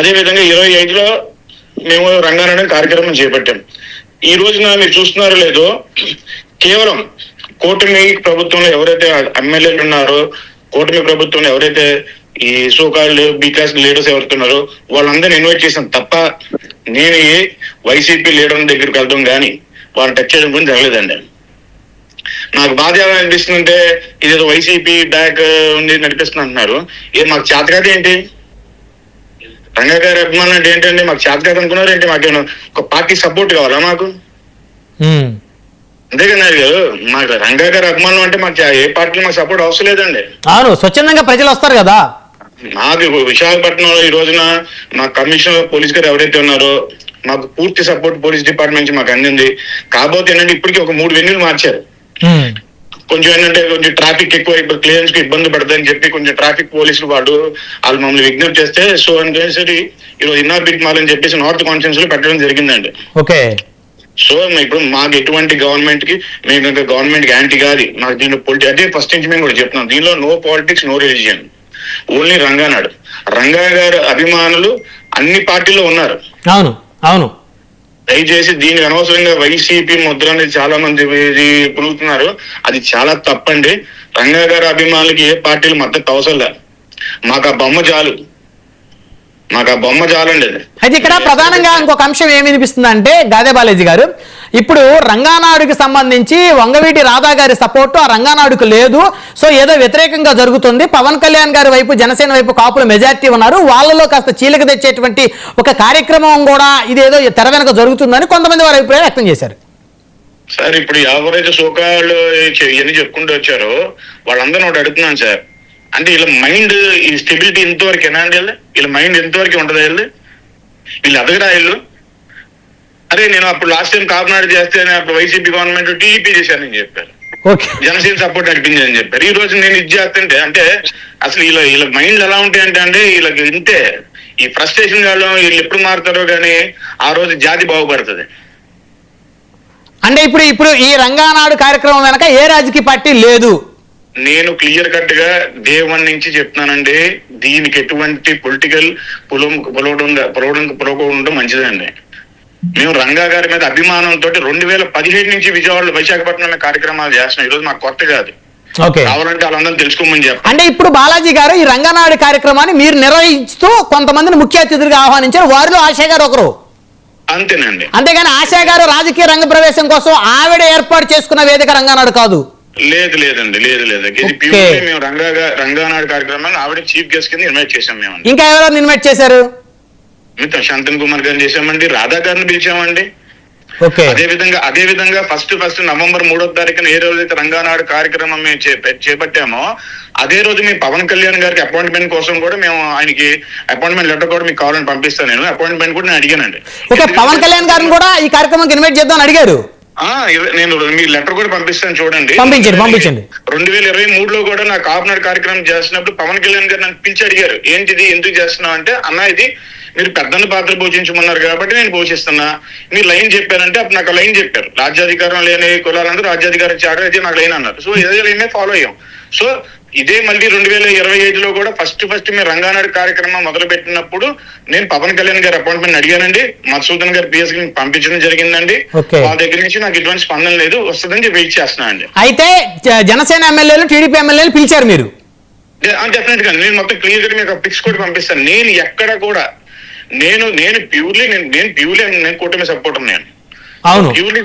అదేవిధంగా 25లో మేము రంగానాయుడు కార్యక్రమం చేపట్టాం. ఈ రోజున మీరు చూస్తున్నారో లేదో, కేవలం కూటమి ప్రభుత్వంలో ఎవరైతే ఎమ్మెల్యేలు ఉన్నారో, కూటమి ప్రభుత్వంలో ఎవరైతే ఈ సోకాల్డ్ బీకాస్ లీడర్స్ ఎవరుతున్నారో వాళ్ళందరినీ ఇన్వైట్ చేశాను తప్ప నేను ఏ వైసీపీ లీడర్ దగ్గరికి వెళ్తాం కానీ వాళ్ళని టచ్ చేయడం గురించి జరగలేదండి. నాకు బాధ ఎలా అనిపిస్తుందంటే, ఇదేదో వైసీపీ బ్యాక్ ఉంది నడిపిస్తుంది అంటున్నారు. మాకు చేతకాదు ఏంటి? రంగా గారి అభిమానులు అంటే ఏంటంటే మాకు చేతకాదు అనుకున్నారు ఏంటి? మాకేమో ఒక పార్టీ సపోర్ట్ కావాలా మాకు? అంతేకన్నారు కదా, మాకు రంగా గారి అభిమానులు అంటే మాకు ఏ పార్టీలో మాకు సపోర్ట్ అవసరం లేదండి. అవును, స్వచ్ఛందంగా ప్రజలు వస్తారు కదా. మాకు విశాఖపట్నంలో ఈ రోజున మా కమిషనర్ పోలీస్ గారు ఎవరైతే ఉన్నారో మాకు పూర్తి సపోర్ట్ పోలీస్ డిపార్ట్మెంట్ నుంచి మాకు అందింది. కాకపోతే ఏంటంటే ఇప్పటికీ ఒక 3 వెన్యూలు మార్చారు. కొంచెం ఏంటంటే కొంచెం ట్రాఫిక్ ఎక్కువ క్లియరెన్స్ కి ఇబ్బంది పడుతుందని చెప్పి కొంచెం ట్రాఫిక్ పోలీసులు వాళ్ళు మమ్మల్ని విజ్ఞప్తి చేస్తే సో అనేసి ఈరోజు ఇన్నార్బిట్ మాల్ అని చెప్పేసి నార్త్ కాన్ఫరెన్స్ లో పెట్టడం జరిగిందండి. ఓకే. సో ఇప్పుడు మాకు ఎటువంటి గవర్నమెంట్ కి మేము ఇంకా గవర్నమెంట్ కి యాంటీ కాదు. మాకు దీనిలో అదే ఫస్ట్ నుంచి మేము కూడా చెప్తున్నాం, దీనిలో no politics no religion, only రంగానాడు. రంగా గారు అభిమానులు అన్ని పార్టీలో ఉన్నారు. అవును అవును. దయచేసి దీనికి అనవసరంగా వైసీపీ ముద్ర అనేది చాలా మంది పులుగుతున్నారు. అది చాలా తప్పండి. రంగా గారి అభిమానులకి ఏ పార్టీలు మద్దతు అవసరం లేదు. మాకు ఆ బొమ్మ చాలు, మాకు ఆ బొమ్మ చాలండి. అయితే ఇక్కడ ప్రధానంగా ఇంకొక అంశం ఏమి వినిపిస్తుంది అంటే, గాదే బాలాజీ గారు, ఇప్పుడు రంగానాయుడికి సంబంధించి వంగవీటి రాధా గారి సపోర్టు ఆ రంగానాయుడుకు లేదు. సో ఏదో వ్యతిరేకంగా జరుగుతుంది. పవన్ కళ్యాణ్ గారి వైపు, జనసేన వైపు కాపులు మెజార్టీ ఉన్నారు, వాళ్ళలో కాస్త చీలిక తెచ్చేటువంటి ఒక కార్యక్రమం కూడా ఇదేదో తెర వెనక జరుగుతుందని కొంతమంది వారి అభిప్రాయం వ్యక్తం చేశారు. సార్ ఇప్పుడు ఎవరైతే సోకాళ్ళు ఇవన్నీ చెప్పుకుంటూ వచ్చారో వాళ్ళందరూ ఒకటి అడుగుతున్నాను సార్, అంటే వీళ్ళ మైండ్ ఈ స్టెబిలిటీ ఎంతవరకు ఎనాండి, వీళ్ళ మైండ్ ఎంతవరకు ఉంటుంది, వీళ్ళు ఎదగరా వీళ్ళు? అరే నేను అప్పుడు లాస్ట్ టైం కాపునాడు చేస్తే అప్పుడు వైసీపీ గవర్నమెంట్ టీడీపీ చేశానని చెప్పారు, జనసేన సపోర్ట్ నడిపించారని చెప్పారు. ఈ రోజు నేను ఇది చేస్తుంటే అంటే అసలు వీళ్ళ మైండ్ ఎలా ఉంటాయంటే అండి వీళ్ళకి ఇంతే ఈ ఫ్రస్ట్రేషన్ వాళ్ళు వీళ్ళు ఎప్పుడు మారుతారో కానీ ఆ రోజు జాతి బాగుపడుతుంది. అంటే ఇప్పుడు ఈ రంగానాడు కార్యక్రమం వెనక ఏ రాజకీయ పార్టీ లేదు. నేను క్లియర్ కట్ గా దేవన్ నుంచి చెప్తున్నానండి, దీనికి ఎటువంటి పొలిటికల్ పొలవడం మంచిదండి. మేము రంగా గారి మీద అభిమానంతో 2017 నుంచి విజయవాడలో విశాఖపట్నం కార్యక్రమాలు చేస్తున్నాం. ఈ రోజు మాకు కొత్త కాదు, కావాలంటే వాళ్ళందరూ తెలుసుకోమని చెప్పి. అంటే ఇప్పుడు బాలాజీ గారు ఈ రంగనాడు కార్యక్రమాన్ని మీరు నిర్వహిస్తూ కొంతమందిని ముఖ్య అతిథులుగా ఆహ్వానించారు, వారిలో ఆశా గారు ఒకరు. అంతేనండి. అంతేగాని ఆశా గారు రాజకీయ రంగ ప్రవేశం కోసం ఆవిడ ఏర్పాటు చేసుకున్న వేదిక రంగనాడు కాదు. లేదండి, లేదు. మేము రంగానాడు కార్యక్రమాన్ని ఆవిడ చీఫ్ గెస్ట్ కింద ఇన్వైట్ చేశాం. మేము ఇంకా ఎవరైనా ఇన్వైట్ చేశారు? శాంతన్ కుమార్ గారిని చేశామండి, రాధా గారిని పిలిచామండి. అదే విధంగా ఫస్ట్ నవంబర్ 3వ తారీఖున ఏ రోజైతే రంగానాడు కార్యక్రమం మేము చేపట్టామో అదే రోజు మేము పవన్ కళ్యాణ్ గారికి అపాయింట్మెంట్ కోసం కూడా మేము ఆయనకి అపాయింట్మెంట్ లెటర్ కూడా మీకు కావాలని పంపిస్తాను. నేను అపాయింట్మెంట్ కూడా నేను అడిగానండి. పవన్ కళ్యాణ్ గారిని కూడా ఈ కార్యక్రమానికి ఇన్వైట్ చేద్దామని అడిగారు. నేను మీ లెటర్ కూడా పంపిస్తాను, చూడండి. పంపించండి. 2023లో కూడా నా కాపునాడు కార్యక్రమం చేస్తున్నప్పుడు పవన్ కళ్యాణ్ గారు నన్ను పిలిచి అడిగారు, ఏంటిది ఎందుకు చేస్తున్నావు అంటే, అన్న ఇది మీరు పెద్దన్న పాత్ర పోషించమన్నారు కాబట్టి నేను పోషిస్తున్నా, మీరు లైన్ చెప్పారంటే అప్పుడు నాకు లైన్ చెప్పారు. రాజ్యాధికారం లేని కులాలందరూ రాజ్యాధికారం చేయడం అయితే నాకు లైన్ అన్నారు. సో ఇదే లైన్ ఫాలో అయ్యాం. సో ఇదే మళ్ళీ 2025లో కూడా ఫస్ట్ మేము రంగానాడు కార్యక్రమం మొదలు పెట్టినప్పుడు నేను పవన్ కళ్యాణ్ గారి అపాయింట్మెంట్ అడిగానండి. మధుసూదన్ గారి పిఎస్ పంపించడం జరిగిందండి. వాళ్ళ దగ్గర నుంచి నాకు ఎటువంటి స్పందన లేదు, వస్తుందని వెయిట్ చేస్తున్నానండి. అయితే జనసేన ఎమ్మెల్యేలు, టీడీపీ ఎమ్మెల్యేలు పిలిచారు మీరు? డెఫినెట్ గా నేను మొత్తం క్లియర్ గా మీకు పిక్స్ కూడా పంపిస్తాను. నేను ఎక్కడ కూడా నేను ప్యూర్లీ కూటమి సపోర్టర్. నేను ప్యూర్లీ